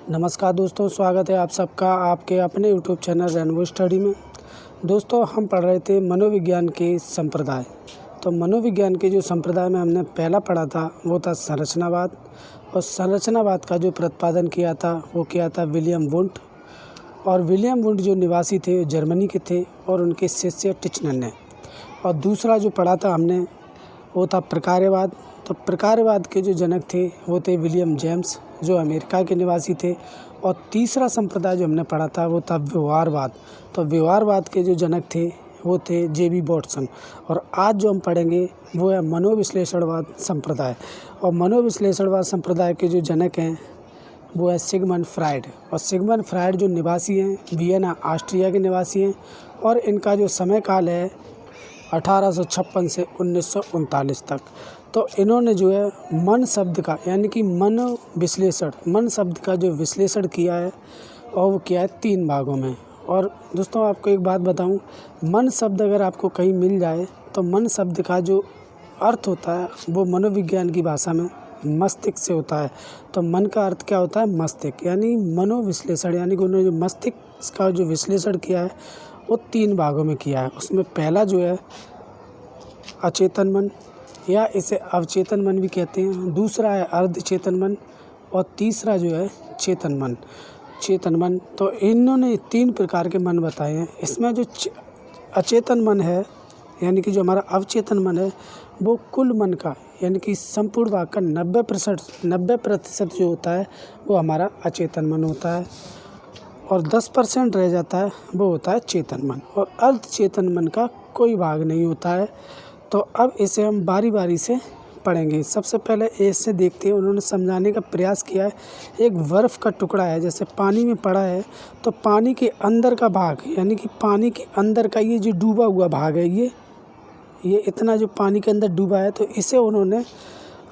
नमस्कार दोस्तों, स्वागत है आप सबका आपके अपने यूट्यूब चैनल रेनबो स्टडी में। दोस्तों, हम पढ़ रहे थे मनोविज्ञान के संप्रदाय। तो मनोविज्ञान के जो संप्रदाय में हमने पहला पढ़ा था वो था संरचनावाद। और संरचनावाद का जो प्रतिपादन किया था वो किया था विलियम वुंट। और विलियम वुंट जो निवासी थे जर्मनी के थे और उनके शिष्य टिचनर ने। और दूसरा जो पढ़ा था हमने वो था प्रकार्यवाद। तो प्रकार्यवाद के जो जनक थे वो थे विलियम जेम्स जो अमेरिका के निवासी थे। और तीसरा संप्रदाय जो हमने पढ़ा था वो था व्यवहारवाद। तो व्यवहारवाद के जो जनक थे वो थे जे.बी. वॉटसन। और आज जो हम पढ़ेंगे वो है मनोविश्लेषणवाद संप्रदाय। और मनोविश्लेषणवाद संप्रदाय के जो जनक हैं वो है सिगमंड फ्रायड। और सिगमंड फ्रायड जो निवासी हैं वियना ऑस्ट्रिया के निवासी हैं। और इनका जो समय काल है 1856 से 1939 तक। तो इन्होंने जो है मन शब्द का यानी कि मन शब्द का जो विश्लेषण किया है और वो किया है 3 भागों में। और दोस्तों आपको एक बात बताऊं, मन शब्द अगर आपको कहीं मिल जाए तो मन शब्द का जो अर्थ होता है वो मनोविज्ञान की भाषा में मस्तिष्क से होता है। तो मन का अर्थ क्या होता है? मस्तिष्क। यानी मनोविश्लेषण यानी कि उन्होंने जो मस्तिष्क का जो विश्लेषण किया है वो 3 भागों में किया है। उसमें पहला जो है अचेतन मन या इसे अवचेतन मन भी कहते हैं। दूसरा है अर्धचेतन मन और तीसरा जो है चेतन मन। तो इन्होंने 3 प्रकार के मन बताए हैं। इसमें जो अचेतन मन है यानी कि जो हमारा अवचेतन मन है वो कुल मन का यानी कि संपूर्ण भाग का 90% जो होता है वो हमारा अचेतन मन होता है। और 10% रह जाता है वो होता है चेतन मन। और अर्धचेतन मन का कोई भाग नहीं होता है। तो अब इसे हम बारी बारी से पढ़ेंगे। सबसे पहले ऐसे देखते हैं, उन्होंने समझाने का प्रयास किया है। एक बर्फ़ का टुकड़ा है, जैसे पानी में पड़ा है तो पानी के अंदर का भाग यानी कि पानी के अंदर का ये जो डूबा हुआ भाग है ये इतना जो पानी के अंदर डूबा है, तो इसे उन्होंने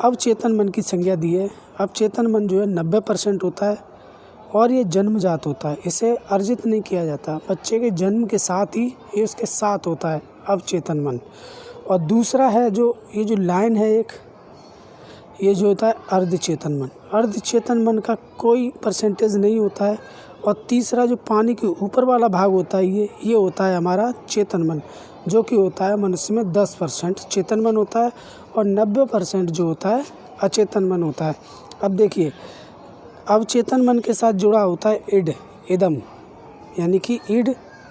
अवचेतन मन की संज्ञा दी है। अवचेतन मन जो है 90% होता है और ये जन्मजात होता है, इसे अर्जित नहीं किया जाता। बच्चे के जन्म के साथ ही ये उसके साथ होता है अवचेतन मन। और दूसरा है जो ये जो लाइन है एक, ये जो होता है अर्धचेतन मन। अर्धचेतन मन का कोई परसेंटेज नहीं होता है। और तीसरा जो पानी के ऊपर वाला भाग होता है ये होता है हमारा चेतन मन, जो कि होता है मनुष्य में 10% चेतन मन होता है और 90% जो होता है अचेतन मन होता है। अब देखिए, अवचेतन मन के साथ जुड़ा होता है इदम यानी कि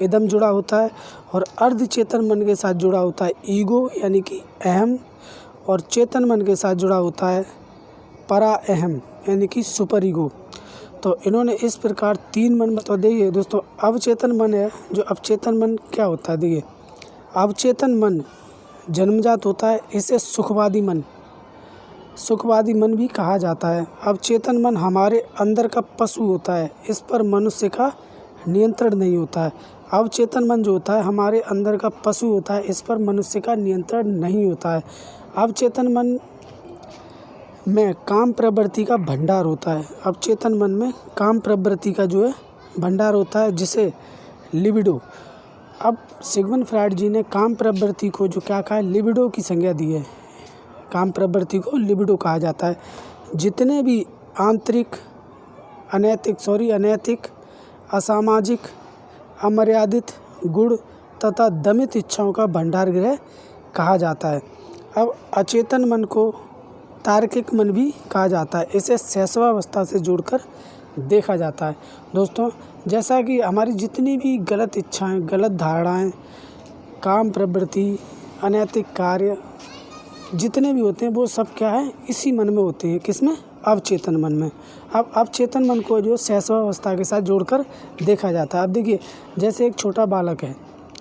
इदम जुड़ा होता है। और अर्धचेतन मन के साथ जुड़ा होता है ईगो यानी कि अहम। और चेतन मन के साथ जुड़ा होता है परा अहम यानी कि सुपर ईगो। तो इन्होंने इस प्रकार 3 मन बता दिए। दोस्तों, अवचेतन मन है, जो अवचेतन मन क्या होता है देखिए, अवचेतन मन जन्मजात होता है, इसे सुखवादी मन भी कहा जाता है। अवचेतन मन हमारे अंदर का पशु होता है, इस पर मनुष्य का नियंत्रण नहीं होता है। अवचेतन मन जो होता है हमारे अंदर का पशु होता है, इस पर मनुष्य का नियंत्रण नहीं होता है। अवचेतन मन में काम प्रवृत्ति का भंडार होता है। अवचेतन मन में काम प्रवृत्ति का जो है भंडार होता है, जिसे लिबिडो। अब सिगमंड फ्रायड जी ने काम प्रवृत्ति को जो क्या कहा है, लिबिडो की संज्ञा दी है। काम प्रवृत्ति को लिबिडो कहा जाता है। जितने भी आंतरिक अनैतिक, असामाजिक, अमर्यादित गुण तथा दमित इच्छाओं का भंडार गृह कहा जाता है। अब अचेतन मन को तार्किक मन भी कहा जाता है, इसे शैशवावस्था से जोड़कर देखा जाता है। दोस्तों, जैसा कि हमारी जितनी भी गलत इच्छाएं, गलत धारणाएं, काम प्रवृत्ति, अनैतिक कार्य जितने भी होते हैं वो सब क्या है, इसी मन में होते हैं। किसमें? अवचेतन मन में। अब अवचेतन मन को जो शैशवावस्था के साथ जोड़कर देखा जाता है। अब देखिए, जैसे एक छोटा बालक है,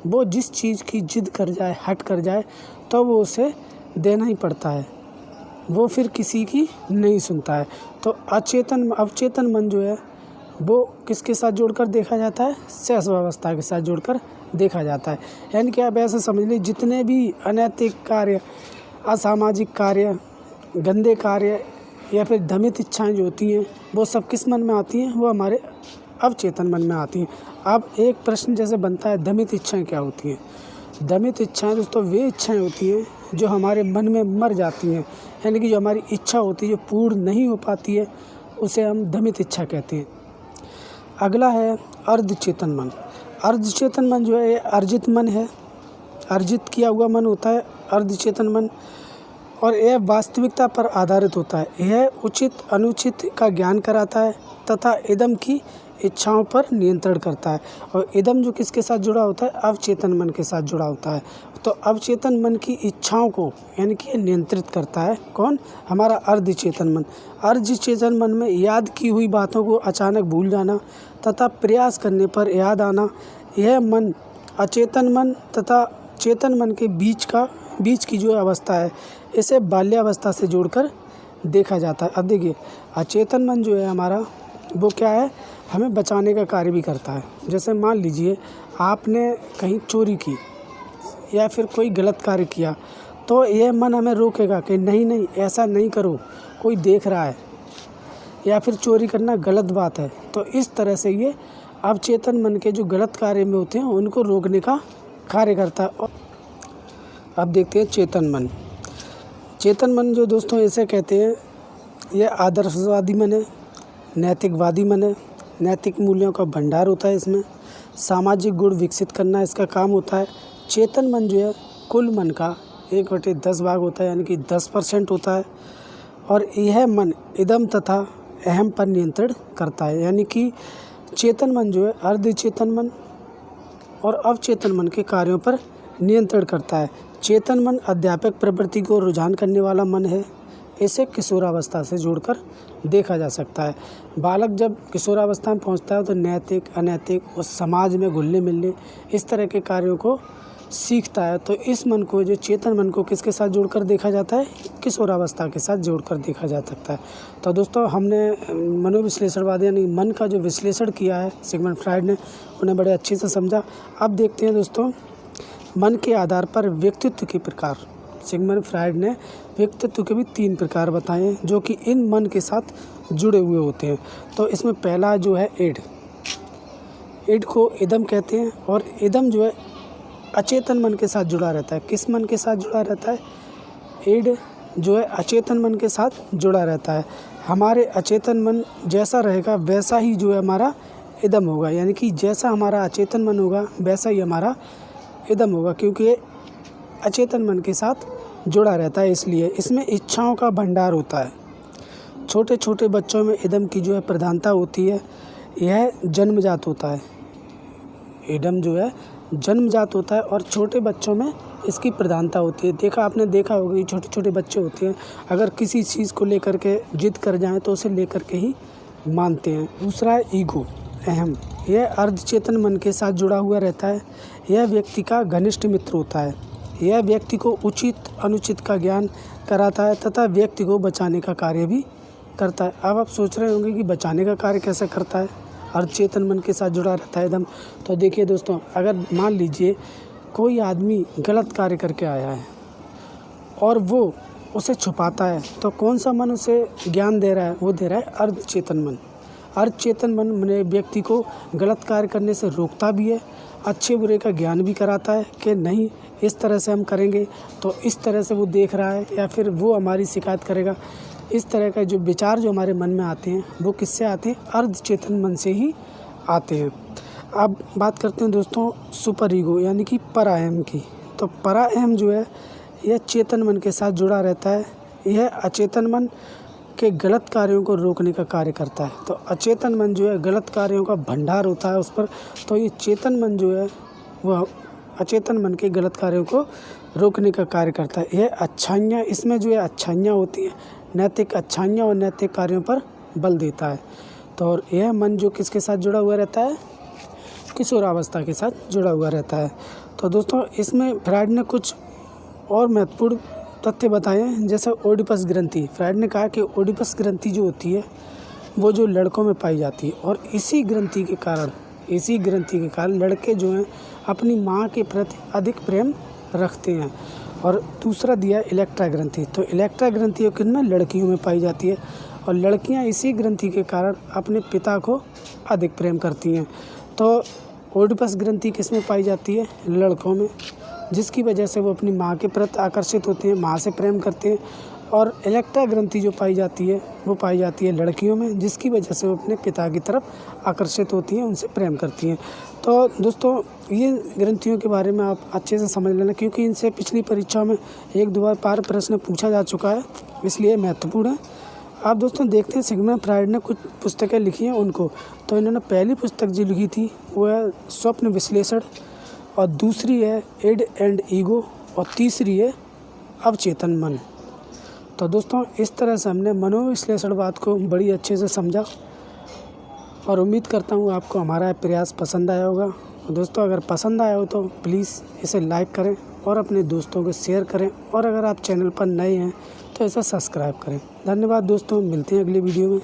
वो जिस चीज़ की जिद कर जाए, हट कर जाए, तो वो उसे देना ही पड़ता है, वो फिर किसी की नहीं सुनता है। तो अवचेतन मन जो है वो किसके साथ जोड़कर देखा जाता है? शैशवावस्था के साथ जोड़कर देखा जाता है। यानी कि आप ऐसे समझ लीजिए, जितने भी अनैतिक कार्य, असामाजिक कार्य, गंदे कार्य या फिर दमित इच्छाएं जो होती हैं वो सब किस मन में आती हैं? वो हमारे अवचेतन मन में आती हैं। अब एक प्रश्न जैसे बनता है, दमित इच्छाएं क्या होती हैं? दमित इच्छाएं दोस्तों वे इच्छाएं होती हैं जो हमारे मन में मर जाती हैं, यानी कि जो हमारी इच्छा होती है जो पूर्ण नहीं हो पाती है, उसे हम दमित इच्छा कहते हैं। अगला है अर्धचेतन मन। अर्धचेतन मन जो है ये अर्जित मन है, अर्जित किया हुआ मन होता है अर्धचेतन मन, और यह वास्तविकता पर आधारित होता है। यह उचित अनुचित का ज्ञान कराता है तथा इदम की इच्छाओं पर नियंत्रण करता है। और इदम जो किसके साथ जुड़ा होता है, अवचेतन मन के साथ जुड़ा होता है। तो अवचेतन मन की इच्छाओं को यानी कि नियंत्रित करता है कौन, हमारा अर्धचेतन मन। अर्धचेतन मन में याद की हुई बातों को अचानक भूल जाना तथा प्रयास करने पर याद आना, यह मन अचेतन मन तथा चेतन मन के बीच की जो अवस्था है, इसे बाल्यावस्था से जोड़कर देखा जाता है। अब देखिए अचेतन मन जो है हमारा, वो क्या है, हमें बचाने का कार्य भी करता है। जैसे मान लीजिए आपने कहीं चोरी की या फिर कोई गलत कार्य किया, तो यह मन हमें रोकेगा कि नहीं ऐसा नहीं करो, कोई देख रहा है, या फिर चोरी करना गलत बात है। तो इस तरह से ये अवचेतन मन के जो गलत कार्य में होते हैं उनको रोकने का कार्य करता है। अब देखते हैं चेतन मन। चेतन मन जो दोस्तों इसे कहते हैं, यह आदर्शवादी मन है, नैतिकवादी मन है, नैतिक मूल्यों का भंडार होता है इसमें, सामाजिक गुण विकसित करना इसका काम होता है। चेतन मन जो है कुल मन का 1/10 भाग होता है, यानी कि 10% होता है। और यह मन इदम तथा अहम पर नियंत्रण करता है, यानी कि चेतन मन जो है अर्धचेतन मन और अवचेतन मन के कार्यों पर नियंत्रण करता है। चेतन मन अध्यापक प्रवृत्ति को रुझान करने वाला मन है। इसे किशोरावस्था से जोड़कर देखा जा सकता है। बालक जब किशोरावस्था में पहुंचता है तो नैतिक अनैतिक और समाज में घुलने मिलने इस तरह के कार्यों को सीखता है। तो इस मन को, जो चेतन मन को, किसके साथ जोड़कर देखा जाता है, किशोरावस्था के साथ जोड़कर देखा जा सकता है। तो दोस्तों हमने मनोविश्लेषणवाद यानी मन का जो विश्लेषण किया है सिगमंड फ्रायड ने, उन्हें बड़े अच्छे से समझा। अब देखते हैं दोस्तों मन के आधार पर व्यक्तित्व के प्रकार। सिगमंड फ्रायड ने व्यक्तित्व के भी 3 प्रकार बताए हैं जो कि इन मन के साथ जुड़े हुए होते हैं। तो इसमें पहला जो है इड को इदम कहते हैं, और इदम जो है अचेतन मन के साथ जुड़ा रहता है। किस मन के साथ जुड़ा रहता है, इड जो है अचेतन मन के साथ जुड़ा रहता है। हमारे अचेतन मन जैसा रहेगा वैसा ही जो है हमारा इदम होगा, यानी कि जैसा हमारा अचेतन मन होगा वैसा ही हमारा इदम होगा, क्योंकि ये अचेतन मन के साथ जुड़ा रहता है। इसलिए इसमें इच्छाओं का भंडार होता है। छोटे छोटे बच्चों में इदम की जो है प्रधानता होती है, यह जन्मजात होता है। इदम जो है जन्मजात होता है और छोटे बच्चों में इसकी प्रधानता होती है। आपने देखा होगा कि छोटे छोटे बच्चे होते हैं, अगर किसी चीज़ को लेकर के जिद कर जाएं तो उसे लेकर के ही मानते हैं। दूसरा है ईगो, अहम। यह अर्धचेतन मन के साथ जुड़ा हुआ रहता है। यह व्यक्ति का घनिष्ठ मित्र होता है। यह व्यक्ति को उचित अनुचित का ज्ञान कराता है तथा व्यक्ति को बचाने का कार्य भी करता है। अब आप सोच रहे होंगे कि बचाने का कार्य कैसे करता है, अर्धचेतन मन के साथ जुड़ा रहता है एकदम। तो देखिए दोस्तों, अगर मान लीजिए कोई आदमी गलत कार्य करके आया है और वो उसे छुपाता है, तो कौन सा मन उसे ज्ञान दे रहा है, वो दे रहा है अर्धचेतन मन। अर्धचेतन मन व्यक्ति को गलत कार्य करने से रोकता भी है, अच्छे बुरे का ज्ञान भी कराता है कि नहीं इस तरह से हम करेंगे तो इस तरह से वो देख रहा है, या फिर वो हमारी शिकायत करेगा। इस तरह का जो विचार जो हमारे मन में आते हैं वो किससे आते हैं, अर्धचेतन मन से ही आते हैं। अब बात करते हैं दोस्तों सुपर ईगो यानी कि पराअहम की। तो पराअहम जो है यह चेतन मन के साथ जुड़ा रहता है। यह अचेतन मन के गलत कार्यों को रोकने का कार्य करता है। तो अचेतन मन जो है गलत कार्यों का भंडार होता है उस पर, तो ये चेतन मन जो है वह अचेतन मन के गलत कार्यों को रोकने का कार्य करता है। यह अच्छाइयाँ, इसमें जो है अच्छाइयाँ होती हैं, नैतिक अच्छाइयाँ और नैतिक कार्यों पर बल देता है। तो और यह मन जो किसके साथ जुड़ा हुआ रहता है, किशोरावस्था के साथ जुड़ा हुआ रहता है। तो दोस्तों इसमें फ्रायड ने कुछ और महत्वपूर्ण तथ्य बताए हैं, जैसे ओडिपस ग्रंथि। फ्रायड ने कहा कि ओडिपस ग्रंथि जो होती है वो जो लड़कों में पाई जाती है, और इसी ग्रंथि के कारण लड़के जो हैं अपनी माँ के प्रति अधिक प्रेम रखते हैं। और दूसरा दिया इलेक्ट्रा ग्रंथि। तो इलेक्ट्रा ग्रंथि किनमें, लड़कियों में पाई जाती है, और लड़कियां इसी ग्रंथि के कारण अपने पिता को अधिक प्रेम करती हैं। तो ओडिपस ग्रंथि किस में पाई जाती है, लड़कों में, जिसकी वजह से वो अपनी माँ के प्रति आकर्षित होते हैं, माँ से प्रेम करते हैं। और इलेक्ट्रा ग्रंथि जो पाई जाती है वो पाई जाती है लड़कियों में, जिसकी वजह से वो अपने पिता की तरफ आकर्षित होती हैं, उनसे प्रेम करती हैं। तो दोस्तों ये ग्रंथियों के बारे में आप अच्छे से समझ लेना, क्योंकि इनसे पिछली परीक्षा में 1-2 बार प्रश्न पूछा जा चुका है, इसलिए महत्वपूर्ण है। आप दोस्तों देखते हैं सिगमंड फ्रायड ने कुछ पुस्तकें लिखी हैं उनको। तो इन्होंने पहली पुस्तक जो लिखी थी वो है स्वप्न विश्लेषण, और दूसरी है इड एंड ईगो, और तीसरी है अवचेतन मन। तो दोस्तों इस तरह से हमने मनोविश्लेषणवाद को बड़ी अच्छे से समझा, और उम्मीद करता हूँ आपको हमारा प्रयास पसंद आया होगा। दोस्तों अगर पसंद आया हो तो प्लीज़ इसे लाइक करें और अपने दोस्तों को शेयर करें, और अगर आप चैनल पर नए हैं तो इसे सब्सक्राइब करें। धन्यवाद दोस्तों, मिलते हैं अगली वीडियो में।